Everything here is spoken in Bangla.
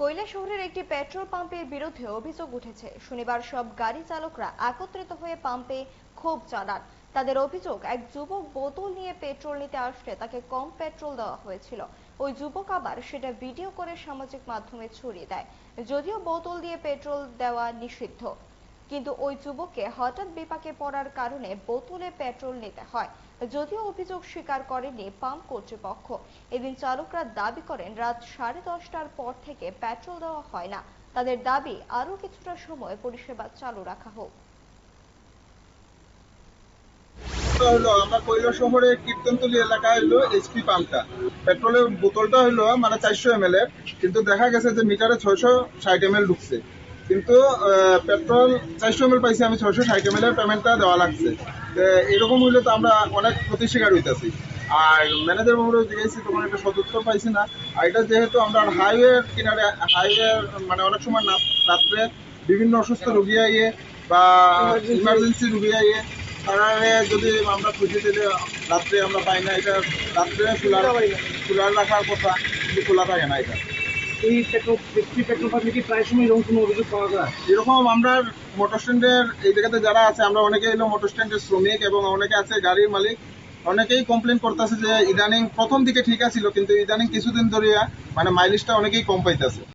কৈলাসহরের একটি পেট্রোল পাম্পের বিরুদ্ধে অভিযোগ উঠেছে। শনিবার সব গাড়ি চালকরা একত্রিত হয়ে পাম্পে ক্ষোভ জানান। তাদের অভিযোগ, এক যুবক বোতল নিয়ে পেট্রোল নিতে আসলে তাকে কম পেট্রোল দেওয়া হয়েছিল। ওই যুবক আবার সেটা ভিডিও করে সামাজিক মাধ্যমে ছড়িয়ে দেয়। যদিও বোতল দিয়ে পেট্রোল দেওয়া নিষিদ্ধ, কিন্তু ওই যুবককে হঠাৎ বিপাকে পড়ার কারণে বোতলে পেট্রোল নিতে হয়। যদিও অভিযোগ স্বীকার করেনি পাম্প কর্তৃপক্ষ। এদিন চালকরা দাবি করেন রাত 10:30টার পর থেকে পেট্রোল দেওয়া হয় না। তাদের দাবি আরো কিছুটা সময় পরিষেবা চালু রাখা হোক। হলো আমরা কৈলাসহরে কীর্তনতলী এলাকায় হলো এইচপি পাম্পটা, পেট্রোলের বোতলটা হলো মানে 400 ml এর, কিন্তু দেখা গেছে যে মিটারে 660 ml ঢুকছে, কিন্তু পেট্রোল 400 ml পাইছি, আমি 660 ml এর পেমেন্টটা দেওয়া লাগছে। এরকম হইলে তো আমরা অনেক ক্ষতি শিকার হইতেছি। আর ম্যানেজার বাবুরও জিজ্ঞাসি, তোমার একটা সদুত্তর পাইছি না। আর এটা যেহেতু আমরা হাইওয়ে কিনারে, হাইওয়ে মানে অনেক সময় রাত্রে বিভিন্ন অসুস্থ রোগী আইয়ে বা ইমার্জেন্সি রোগী আইয়ে, তারারে যদি আমরা খুঁজে দিলে রাত্রে আমরা পাই না। এটা রাত্রে খোলা রাখার কথা, কিন্তু খোলা থাকে না। এটা এই পেট্রোল পাম্পে কি প্রায় সময় এরকম কোনো অভিযোগ পাওয়া যায়? এরকম আমরা মোটর স্ট্যান্ডের এই জায়গাতে যারা আছে, আমরা অনেকে এলো মোটর স্ট্যান্ডের শ্রমিক এবং অনেকে আছে গাড়ির মালিক, অনেকেই কমপ্লেন করতেছে যে ইদানিং প্রথম দিকে ঠিক আছিল, কিন্তু ইদানিং কিছুদিন ধরে মানে মাইলেজটা অনেকেই কম পাইতেছে।